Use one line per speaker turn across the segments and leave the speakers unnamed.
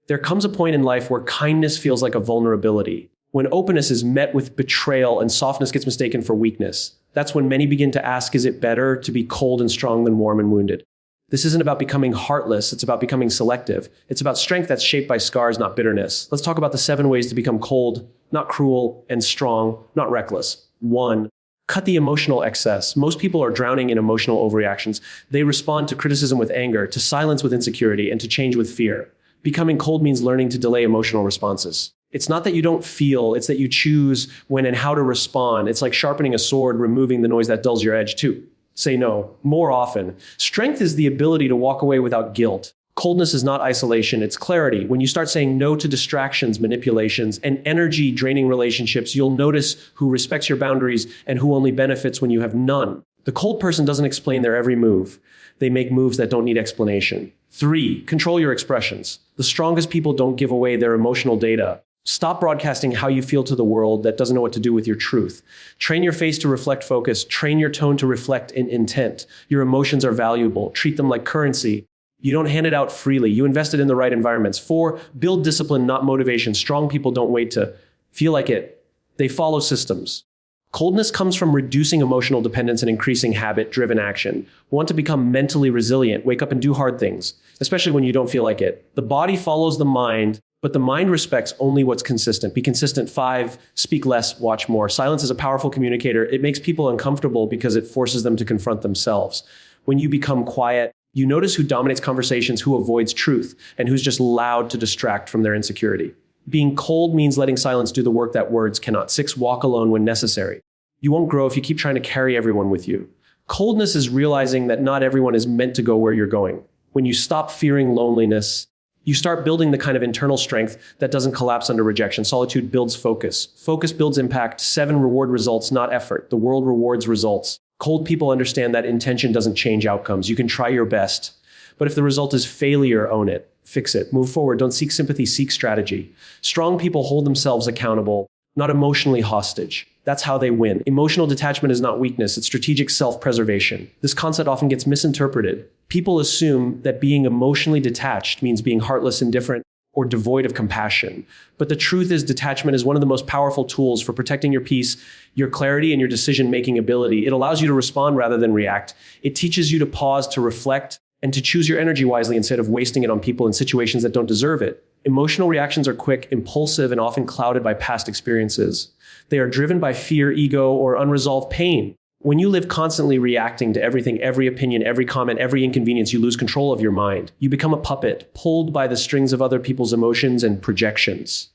There comes a point in life where kindness feels like a vulnerability. When openness is met with betrayal and softness gets mistaken for weakness, that's when many begin to ask, is it better to be cold and strong than warm and wounded? This isn't about becoming heartless, it's about becoming selective. It's about strength that's shaped by scars, not bitterness. Let's talk about the 7 ways to become cold, not cruel, and strong, not reckless. 1. Cut the emotional excess. Most people are drowning in emotional overreactions. They respond to criticism with anger, to silence with insecurity, and to change with fear. Becoming cold means learning to delay emotional responses. It's not that you don't feel, it's that you choose when and how to respond. It's like sharpening a sword, removing the noise that dulls your edge too. Say no more often. Strength is the ability to walk away without guilt. Coldness is not isolation, it's clarity. When you start saying no to distractions, manipulations, and energy-draining relationships, you'll notice who respects your boundaries and who only benefits when you have none. The cold person doesn't explain their every move. They make moves that don't need explanation. 3. Control your expressions. The strongest people don't give away their emotional data. Stop broadcasting how you feel to the world that doesn't know what to do with your truth. Train your face to reflect focus. Train your tone to reflect intent. Your emotions are valuable. Treat them like currency. You don't hand it out freely. You invest it in the right environments. 4. Build discipline, not motivation. Strong people don't wait to feel like it. They follow systems. Coldness comes from reducing emotional dependence and increasing habit-driven action. Want to become mentally resilient? Wake up and do hard things, especially when you don't feel like it. The body follows the mind, but the mind respects only what's consistent. Be consistent. 5. Speak less, watch more. Silence is a powerful communicator. It makes people uncomfortable because it forces them to confront themselves. When you become quiet, you notice who dominates conversations, who avoids truth, and who's just loud to distract from their insecurity. Being cold means letting silence do the work that words cannot. 6. Walk alone when necessary. You won't grow if you keep trying to carry everyone with you. Coldness is realizing that not everyone is meant to go where you're going. When you stop fearing loneliness, you start building the kind of internal strength that doesn't collapse under rejection. Solitude builds focus. Focus builds impact. 7. Reward results, not effort. The world rewards results. Cold people understand that intention doesn't change outcomes. You can try your best, but if the result is failure, own it. Fix it. Move forward. Don't seek sympathy, seek strategy. Strong people hold themselves accountable, not emotionally hostage. That's how they win. Emotional detachment is not weakness, it's strategic self-preservation. This concept often gets misinterpreted. People assume that being emotionally detached means being heartless, indifferent, or devoid of compassion. But the truth is, detachment is one of the most powerful tools for protecting your peace, your clarity, and your decision-making ability. It allows you to respond rather than react. It teaches you to pause, to reflect, and to choose your energy wisely instead of wasting it on people in situations that don't deserve it. Emotional reactions are quick, impulsive, and often clouded by past experiences. They are driven by fear, ego, or unresolved pain. When you live constantly reacting to everything, every opinion, every comment, every inconvenience, you lose control of your mind. You become a puppet, pulled by the strings of other people's emotions and projections.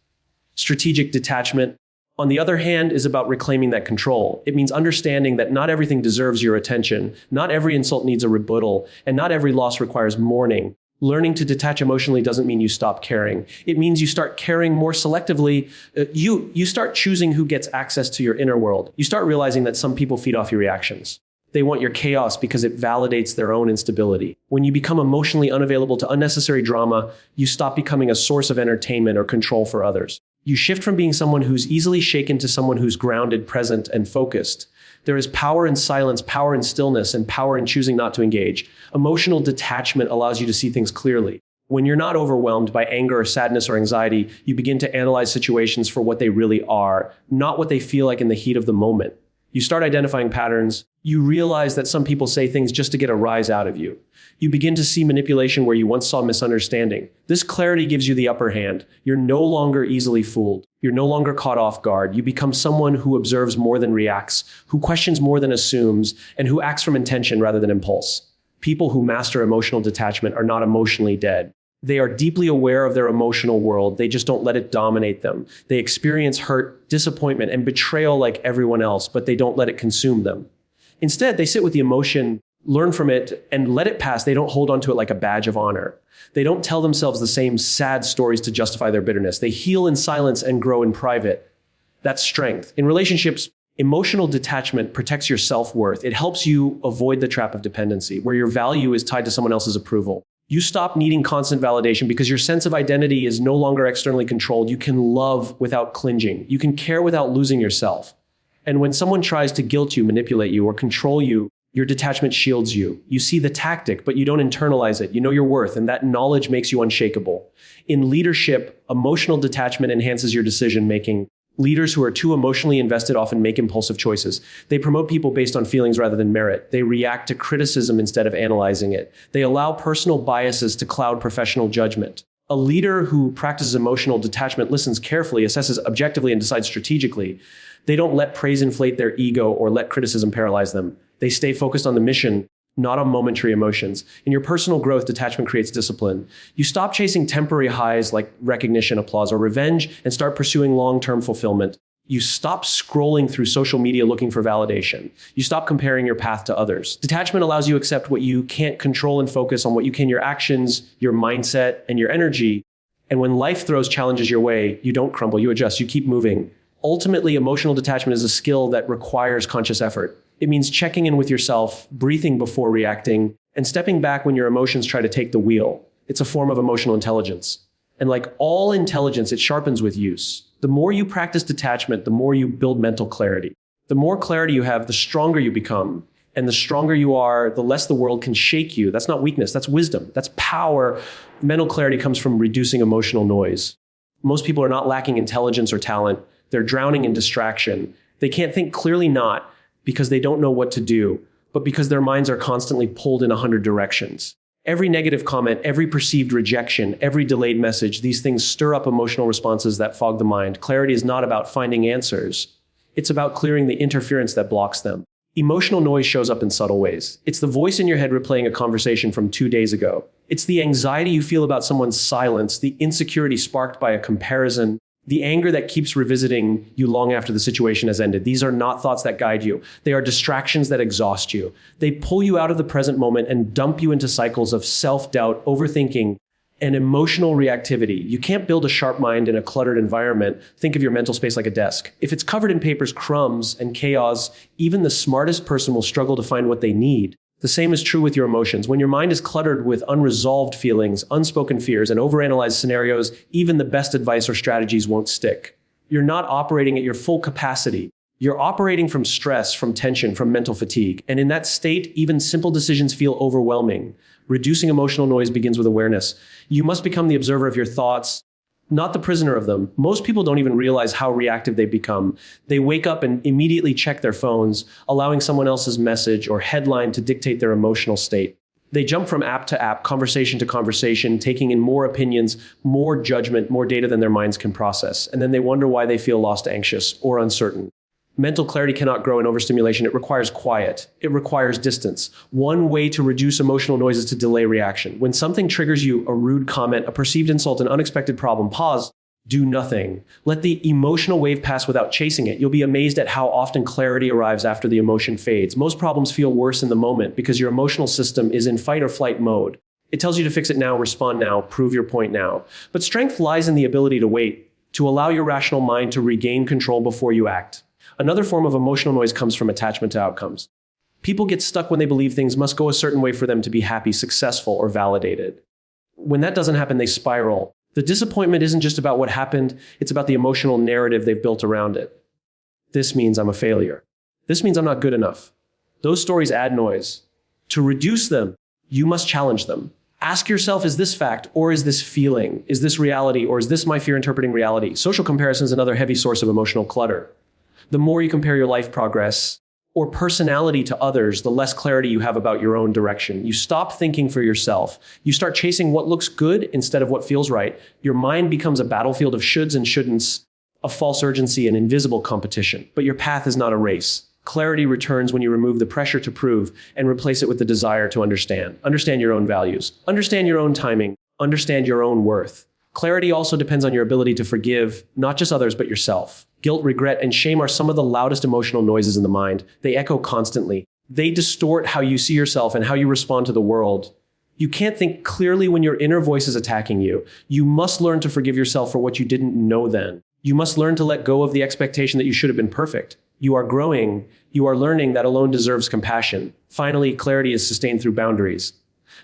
Strategic detachment, on the other hand, is about reclaiming that control. It means understanding that not everything deserves your attention, not every insult needs a rebuttal, and not every loss requires mourning. Learning to detach emotionally doesn't mean you stop caring. It means you start caring more selectively. You start choosing who gets access to your inner world. You start realizing that some people feed off your reactions. They want your chaos because it validates their own instability. When you become emotionally unavailable to unnecessary drama, you stop becoming a source of entertainment or control for others. You shift from being someone who's easily shaken to someone who's grounded, present, and focused. There is power in silence, power in stillness, and power in choosing not to engage. Emotional detachment allows you to see things clearly. When you're not overwhelmed by anger or sadness or anxiety, you begin to analyze situations for what they really are, not what they feel like in the heat of the moment. You start identifying patterns. You realize that some people say things just to get a rise out of you. You begin to see manipulation where you once saw misunderstanding. This clarity gives you the upper hand. You're no longer easily fooled. You're no longer caught off guard. You become someone who observes more than reacts, who questions more than assumes, and who acts from intention rather than impulse. People who master emotional detachment are not emotionally dead. They are deeply aware of their emotional world. They just don't let it dominate them. They experience hurt, disappointment, and betrayal like everyone else, but they don't let it consume them. Instead, they sit with the emotion, learn from it, and let it pass. They don't hold onto it like a badge of honor. They don't tell themselves the same sad stories to justify their bitterness. They heal in silence and grow in private. That's strength. In relationships, emotional detachment protects your self-worth. It helps you avoid the trap of dependency, where your value is tied to someone else's approval. You stop needing constant validation because your sense of identity is no longer externally controlled. You can love without clinging. You can care without losing yourself. And when someone tries to guilt you, manipulate you, or control you, Your detachment shields you. You see the tactic, but you don't internalize it. You know your worth, and that knowledge makes you unshakable. In leadership, emotional detachment enhances your decision making. Leaders who are too emotionally invested often make impulsive choices. They promote people based on feelings rather than merit. They react to criticism instead of analyzing it. They allow personal biases to cloud professional judgment. A leader who practices emotional detachment listens carefully, assesses objectively, and decides strategically. They don't let praise inflate their ego or let criticism paralyze them. They stay focused on the mission, not on momentary emotions. In your personal growth, detachment creates discipline. You stop chasing temporary highs like recognition, applause, or revenge and start pursuing long-term fulfillment. You stop scrolling through social media looking for validation. You stop comparing your path to others. Detachment allows you to accept what you can't control and focus on what you can, your actions, your mindset, and your energy. And when life throws challenges your way, you don't crumble, you adjust, you keep moving. Ultimately, emotional detachment is a skill that requires conscious effort. It means checking in with yourself, breathing before reacting, and stepping back when your emotions try to take the wheel. It's a form of emotional intelligence. And like all intelligence, it sharpens with use. The more you practice detachment, the more you build mental clarity. The more clarity you have, the stronger you become. And the stronger you are, the less the world can shake you. That's not weakness, that's wisdom, that's power. Mental clarity comes from reducing emotional noise. Most people are not lacking intelligence or talent. They're drowning in distraction. They can't think clearly, not because they don't know what to do, but because their minds are constantly pulled in 100 directions. Every negative comment, every perceived rejection, every delayed message, these things stir up emotional responses that fog the mind. Clarity is not about finding answers. It's about clearing the interference that blocks them. Emotional noise shows up in subtle ways. It's the voice in your head replaying a conversation from 2 days ago. It's the anxiety you feel about someone's silence, the insecurity sparked by a comparison, the anger that keeps revisiting you long after the situation has ended. These are not thoughts that guide you. They are distractions that exhaust you. They pull you out of the present moment and dump you into cycles of self-doubt, overthinking, and emotional reactivity. You can't build a sharp mind in a cluttered environment. Think of your mental space like a desk. If it's covered in papers, crumbs, and chaos, even the smartest person will struggle to find what they need. The same is true with your emotions. When your mind is cluttered with unresolved feelings, unspoken fears, and overanalyzed scenarios, even the best advice or strategies won't stick. You're not operating at your full capacity. You're operating from stress, from tension, from mental fatigue. And in that state, even simple decisions feel overwhelming. Reducing emotional noise begins with awareness. You must become the observer of your thoughts, not the prisoner of them. Most people don't even realize how reactive they become. They wake up and immediately check their phones, allowing someone else's message or headline to dictate their emotional state. They jump from app to app, conversation to conversation, taking in more opinions, more judgment, more data than their minds can process. And then they wonder why they feel lost, anxious, or uncertain. Mental clarity cannot grow in overstimulation. It requires quiet. It requires distance. One way to reduce emotional noise is to delay reaction. When something triggers you, a rude comment, a perceived insult, an unexpected problem, pause, do nothing. Let the emotional wave pass without chasing it. You'll be amazed at how often clarity arrives after the emotion fades. Most problems feel worse in the moment because your emotional system is in fight or flight mode. It tells you to fix it now, respond now, prove your point now. But strength lies in the ability to wait, to allow your rational mind to regain control before you act. Another form of emotional noise comes from attachment to outcomes. People get stuck when they believe things must go a certain way for them to be happy, successful, or validated. When that doesn't happen, they spiral. The disappointment isn't just about what happened, it's about the emotional narrative they've built around it. This means I'm a failure. This means I'm not good enough. Those stories add noise. To reduce them, you must challenge them. Ask yourself, is this fact or is this feeling? Is this reality or is this my fear interpreting reality? Social comparison is another heavy source of emotional clutter. The more you compare your life progress or personality to others, the less clarity you have about your own direction. You stop thinking for yourself. You start chasing what looks good instead of what feels right. Your mind becomes a battlefield of shoulds and shouldn'ts, a false urgency and invisible competition. But your path is not a race. Clarity returns when you remove the pressure to prove and replace it with the desire to understand. Understand your own values. Understand your own timing. Understand your own worth. Clarity also depends on your ability to forgive, not just others, but yourself. Guilt, regret, and shame are some of the loudest emotional noises in the mind. They echo constantly. They distort how you see yourself and how you respond to the world. You can't think clearly when your inner voice is attacking you. You must learn to forgive yourself for what you didn't know then. You must learn to let go of the expectation that you should have been perfect. You are growing. You are learning that alone deserves compassion. Finally, clarity is sustained through boundaries.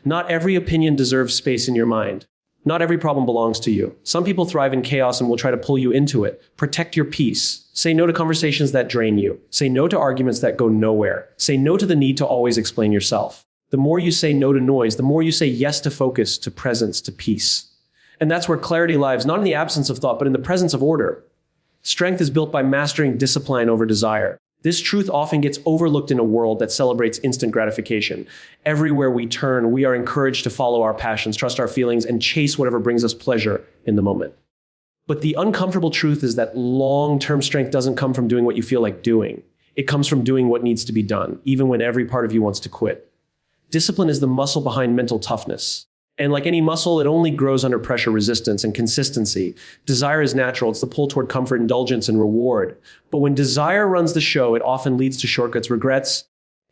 Not every opinion deserves space in your mind. Not every problem belongs to you. Some people thrive in chaos and will try to pull you into it. Protect your peace. Say no to conversations that drain you. Say no to arguments that go nowhere. Say no to the need to always explain yourself. The more you say no to noise, the more you say yes to focus, to presence, to peace. And that's where clarity lies, not in the absence of thought, but in the presence of order. Strength is built by mastering discipline over desire. This truth often gets overlooked in a world that celebrates instant gratification. Everywhere we turn, we are encouraged to follow our passions, trust our feelings, and chase whatever brings us pleasure in the moment. But the uncomfortable truth is that long-term strength doesn't come from doing what you feel like doing. It comes from doing what needs to be done, even when every part of you wants to quit. Discipline is the muscle behind mental toughness. And like any muscle, it only grows under pressure, resistance, and consistency. Desire is natural. It's the pull toward comfort, indulgence, and reward. But when desire runs the show, it often leads to shortcuts, regrets,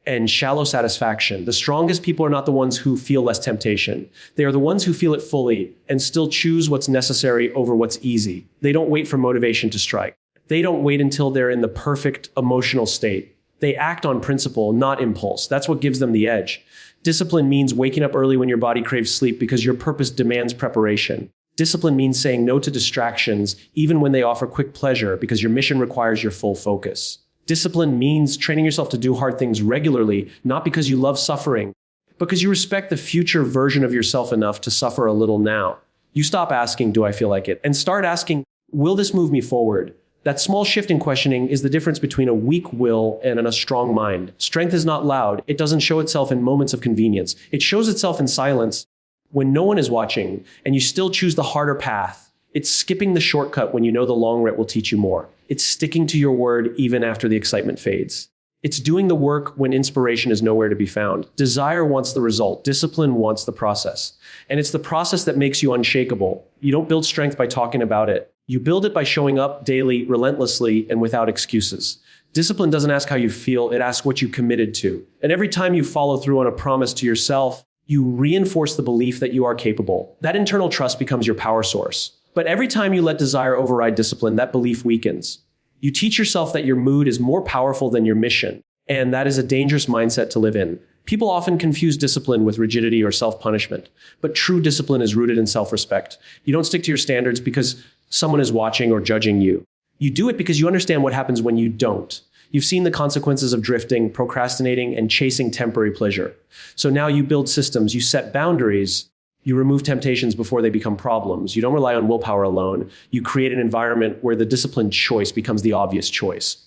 and shallow satisfaction. The strongest people are not the ones who feel less temptation. They are the ones who feel it fully and still choose what's necessary over what's easy. They don't wait for motivation to strike. They don't wait until they're in the perfect emotional state. They act on principle, not impulse. That's what gives them the edge. Discipline means waking up early when your body craves sleep because your purpose demands preparation. Discipline means saying no to distractions, even when they offer quick pleasure, because your mission requires your full focus. Discipline means training yourself to do hard things regularly, not because you love suffering, but because you respect the future version of yourself enough to suffer a little now. You stop asking, do I feel like it? And start asking, will this move me forward? That small shift in questioning is the difference between a weak will and a strong mind. Strength is not loud. It doesn't show itself in moments of convenience. It shows itself in silence when no one is watching and you still choose the harder path. It's skipping the shortcut when you know the long route will teach you more. It's sticking to your word even after the excitement fades. It's doing the work when inspiration is nowhere to be found. Desire wants the result. Discipline wants the process. And it's the process that makes you unshakable. You don't build strength by talking about it. You build it by showing up daily, relentlessly, and without excuses. Discipline doesn't ask how you feel, it asks what you committed to. And every time you follow through on a promise to yourself, you reinforce the belief that you are capable. That internal trust becomes your power source. But every time you let desire override discipline, that belief weakens. You teach yourself that your mood is more powerful than your mission, and that is a dangerous mindset to live in. People often confuse discipline with rigidity or self-punishment, but true discipline is rooted in self-respect. You don't stick to your standards because someone is watching or judging you. You do it because you understand what happens when you don't. You've seen the consequences of drifting, procrastinating, and chasing temporary pleasure. So now you build systems, you set boundaries, you remove temptations before they become problems. You don't rely on willpower alone. You create an environment where the disciplined choice becomes the obvious choice.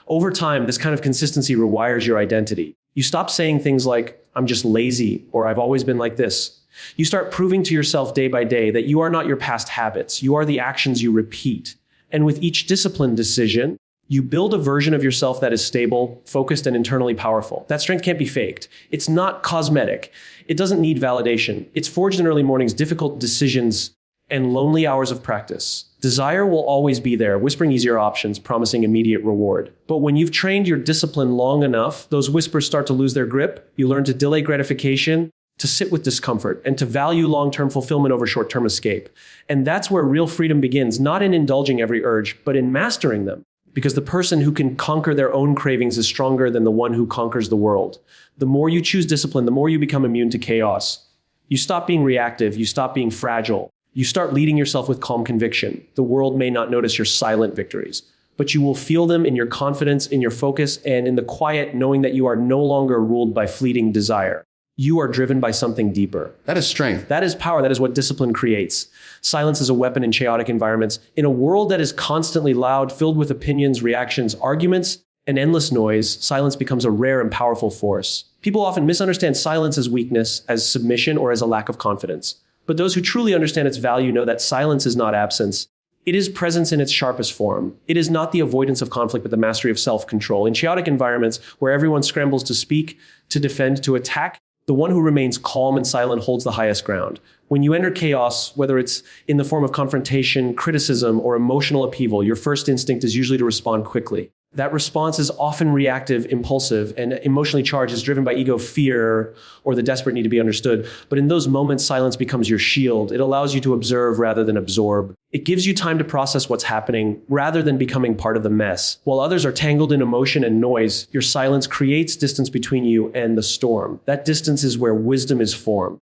Over time, this kind of consistency rewires your identity. You stop saying things like, I'm just lazy, or I've always been like this. You start proving to yourself day by day that you are not your past habits. You are the actions you repeat. And with each disciplined decision, you build a version of yourself that is stable, focused, and internally powerful. That strength can't be faked. It's not cosmetic. It doesn't need validation. It's forged in early mornings, difficult decisions, and lonely hours of practice. Desire will always be there, whispering easier options, promising immediate reward. But when you've trained your discipline long enough, those whispers start to lose their grip. You learn to delay gratification, to sit with discomfort, and to value long-term fulfillment over short-term escape. And that's where real freedom begins, not in indulging every urge, but in mastering them. Because the person who can conquer their own cravings is stronger than the one who conquers the world. The more you choose discipline, the more you become immune to chaos. You stop being reactive, you stop being fragile. You start leading yourself with calm conviction. The world may not notice your silent victories, but you will feel them in your confidence, in your focus, and in the quiet knowing that you are no longer ruled by fleeting desire. You are driven by something deeper.
That is strength.
That is power. That is what discipline creates. Silence is a weapon in chaotic environments. In a world that is constantly loud, filled with opinions, reactions, arguments, and endless noise, silence becomes a rare and powerful force. People often misunderstand silence as weakness, as submission, or as a lack of confidence. But those who truly understand its value know that silence is not absence. It is presence in its sharpest form. It is not the avoidance of conflict, but the mastery of self-control. In chaotic environments where everyone scrambles to speak, to defend, to attack, the one who remains calm and silent holds the highest ground. When you enter chaos, whether it's in the form of confrontation, criticism, or emotional upheaval, your first instinct is usually to respond quickly. That response is often reactive, impulsive, and emotionally charged, is driven by ego, fear, or the desperate need to be understood. But in those moments, silence becomes your shield. It allows you to observe rather than absorb. It gives you time to process what's happening rather than becoming part of the mess. While others are tangled in emotion and noise, your silence creates distance between you and the storm. That distance is where wisdom is formed.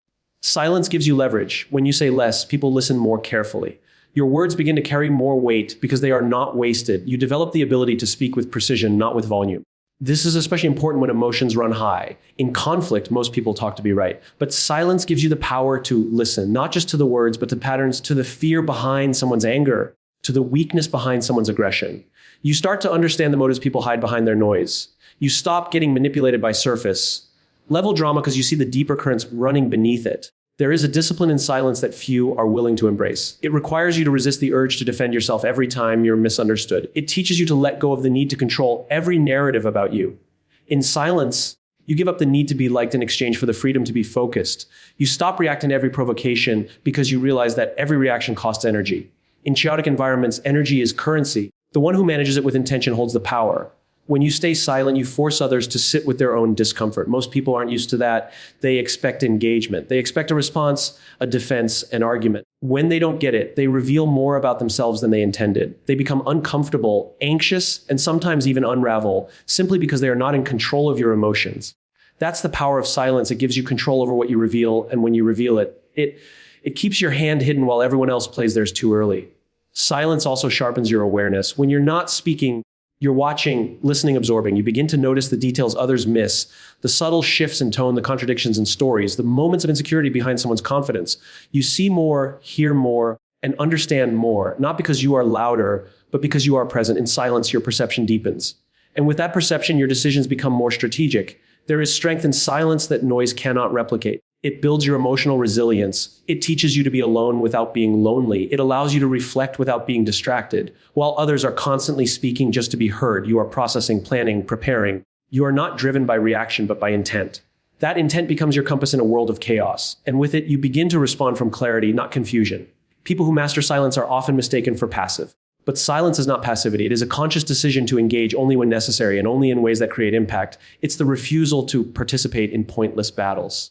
Silence gives you leverage. When you say less, people listen more carefully. Your words begin to carry more weight because they are not wasted. You develop the ability to speak with precision, not with volume. This is especially important when emotions run high. In conflict, most people talk to be right. But silence gives you the power to listen, not just to the words, but to patterns, to the fear behind someone's anger, to the weakness behind someone's aggression. You start to understand the motives people hide behind their noise. You stop getting manipulated by surface level drama because you see the deeper currents running beneath it. There is a discipline in silence that few are willing to embrace. It requires you to resist the urge to defend yourself every time you're misunderstood. It teaches you to let go of the need to control every narrative about you. In silence, you give up the need to be liked in exchange for the freedom to be focused. You stop reacting to every provocation because you realize that every reaction costs energy. In chaotic environments, energy is currency. The one who manages it with intention holds the power. When you stay silent, you force others to sit with their own discomfort. Most people aren't used to that. They expect engagement. They expect a response, a defense, an argument. When they don't get it, they reveal more about themselves than they intended. They become uncomfortable, anxious, and sometimes even unravel simply because they are not in control of your emotions. That's the power of silence. It gives you control over what you reveal, and when you reveal it, it keeps your hand hidden while everyone else plays theirs too early. Silence also sharpens your awareness. When you're not speaking, you're watching, listening, absorbing. You begin to notice the details others miss, the subtle shifts in tone, the contradictions in stories, the moments of insecurity behind someone's confidence. You see more, hear more, and understand more, not because you are louder, but because you are present. In silence, your perception deepens. And with that perception, your decisions become more strategic. There is strength in silence that noise cannot replicate. It builds your emotional resilience. It teaches you to be alone without being lonely. It allows you to reflect without being distracted. While others are constantly speaking just to be heard, you are processing, planning, preparing. You are not driven by reaction, but by intent. That intent becomes your compass in a world of chaos. And with it, you begin to respond from clarity, not confusion. People who master silence are often mistaken for passive. But silence is not passivity. It is a conscious decision to engage only when necessary and only in ways that create impact. It's the refusal to participate in pointless battles.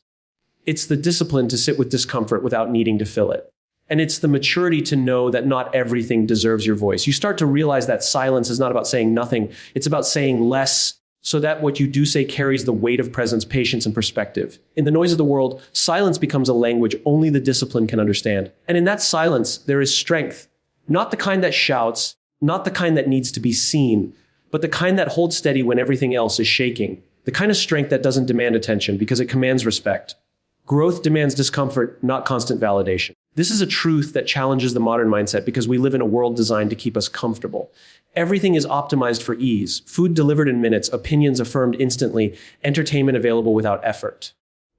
It's the discipline to sit with discomfort without needing to fill it. And it's the maturity to know that not everything deserves your voice. You start to realize that silence is not about saying nothing. It's about saying less so that what you do say carries the weight of presence, patience, and perspective. In the noise of the world, silence becomes a language only the discipline can understand. And in that silence, there is strength. Not the kind that shouts, not the kind that needs to be seen, but the kind that holds steady when everything else is shaking. The kind of strength that doesn't demand attention because it commands respect. Growth demands discomfort, not constant validation. This is a truth that challenges the modern mindset because we live in a world designed to keep us comfortable. Everything is optimized for ease. Food delivered in minutes, opinions affirmed instantly, entertainment available without effort.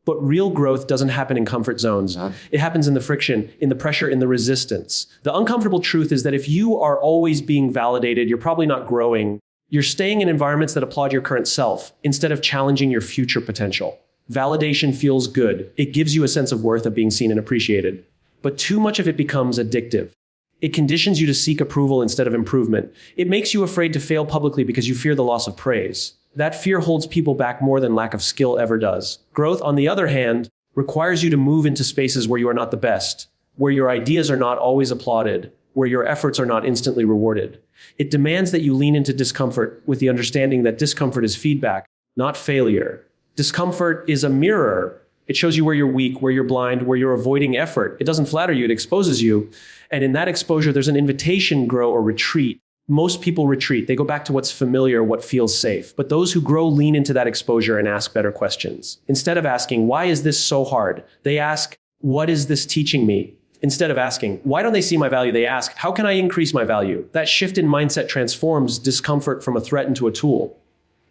But real growth doesn't happen in comfort zones. It happens in the friction, in the pressure, in the resistance. The uncomfortable truth is that if you are always being validated, you're probably not growing. You're staying in environments that applaud your current self instead of challenging your future potential. Validation feels good. It gives you a sense of worth of being seen and appreciated. But too much of it becomes addictive. It conditions you to seek approval instead of improvement. It makes you afraid to fail publicly because you fear the loss of praise. That fear holds people back more than lack of skill ever does. Growth, on the other hand, requires you to move into spaces where you are not the best, where your ideas are not always applauded, where your efforts are not instantly rewarded. It demands that you lean into discomfort with the understanding that discomfort is feedback, not failure. Discomfort is a mirror. It shows you where you're weak, where you're blind, where you're avoiding effort. It doesn't flatter you, it exposes you. And in that exposure, there's an invitation, grow, or retreat. Most people retreat. They go back to what's familiar, what feels safe. But those who grow lean into that exposure and ask better questions. Instead of asking, why is this so hard? They ask, what is this teaching me? Instead of asking, why don't they see my value? They ask, how can I increase my value? That shift in mindset transforms discomfort from a threat into a tool.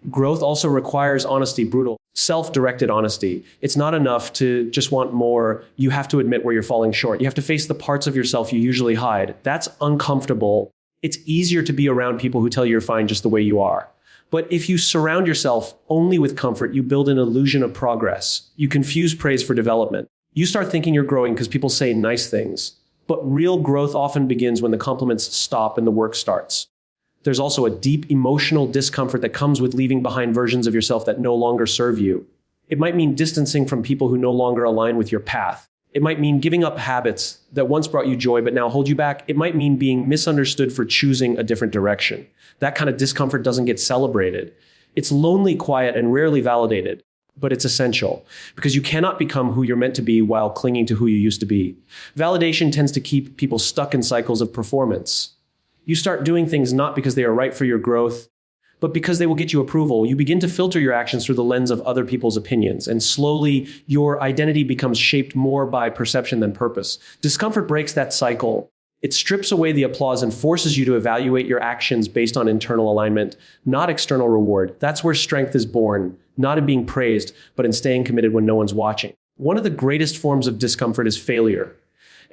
Growth also requires honesty, brutal, self-directed honesty. It's not enough to just want more. You have to admit where you're falling short. You have to face the parts of yourself you usually hide. That's uncomfortable. It's easier to be around people who tell you you're fine just the way you are. But if you surround yourself only with comfort, you build an illusion of progress. You confuse praise for development. You start thinking you're growing because people say nice things. But real growth often begins when the compliments stop and the work starts. There's also a deep emotional discomfort that comes with leaving behind versions of yourself that no longer serve you. It might mean distancing from people who no longer align with your path. It might mean giving up habits that once brought you joy but now hold you back. It might mean being misunderstood for choosing a different direction. That kind of discomfort doesn't get celebrated. It's lonely, quiet, and rarely validated. but it's essential because you cannot become who you're meant to be while clinging to who you used to be. Validation tends to keep people stuck in cycles of performance. You start doing things not because they are right for your growth, but because they will get you approval. You begin to filter your actions through the lens of other people's opinions, and slowly your identity becomes shaped more by perception than purpose. Discomfort breaks that cycle. It strips away the applause and forces you to evaluate your actions based on internal alignment, not external reward. That's where strength is born, not in being praised, but in staying committed when no one's watching. One of the greatest forms of discomfort is failure.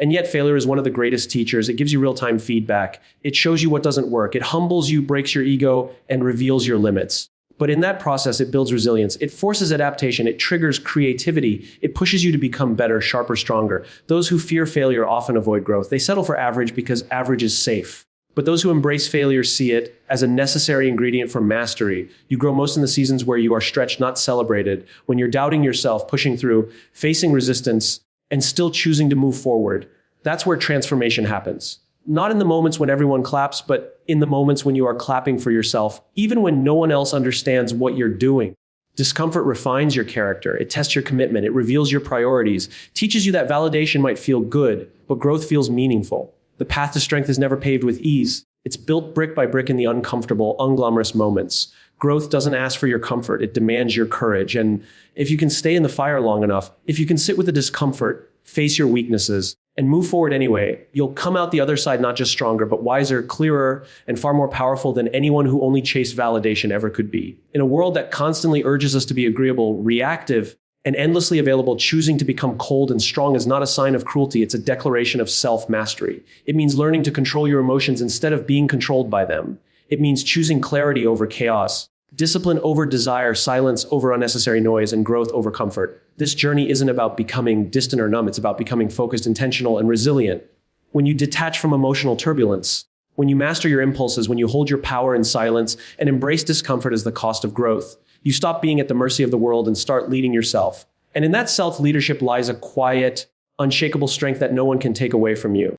And yet failure is one of the greatest teachers. It gives you real-time feedback. It shows you what doesn't work. It humbles you, breaks your ego, and reveals your limits. But in that process, it builds resilience. It forces adaptation. It triggers creativity. It pushes you to become better, sharper, stronger. Those who fear failure often avoid growth. They settle for average because average is safe. But those who embrace failure see it as a necessary ingredient for mastery. You grow most in the seasons where you are stretched, not celebrated. When you're doubting yourself, pushing through, facing resistance, and still choosing to move forward. That's where transformation happens. Not in the moments when everyone claps, but in the moments when you are clapping for yourself, even when no one else understands what you're doing. Discomfort refines your character. It tests your commitment. It reveals your priorities, teaches you that validation might feel good, but growth feels meaningful. The path to strength is never paved with ease. It's built brick by brick in the uncomfortable, unglamorous moments. Growth doesn't ask for your comfort. It demands your courage. And if you can stay in the fire long enough, if you can sit with the discomfort, face your weaknesses, and move forward anyway, you'll come out the other side not just stronger, but wiser, clearer, and far more powerful than anyone who only chased validation ever could be. In a world that constantly urges us to be agreeable, reactive, and endlessly available, choosing to become cold and strong is not a sign of cruelty. It's a declaration of self-mastery. It means learning to control your emotions instead of being controlled by them. It means choosing clarity over chaos, discipline over desire, silence over unnecessary noise, and growth over comfort. This journey isn't about becoming distant or numb. It's about becoming focused, intentional, and resilient. When you detach from emotional turbulence, when you master your impulses, when you hold your power in silence and embrace discomfort as the cost of growth, you stop being at the mercy of the world and start leading yourself. And in that self-leadership lies a quiet, unshakable strength that no one can take away from you.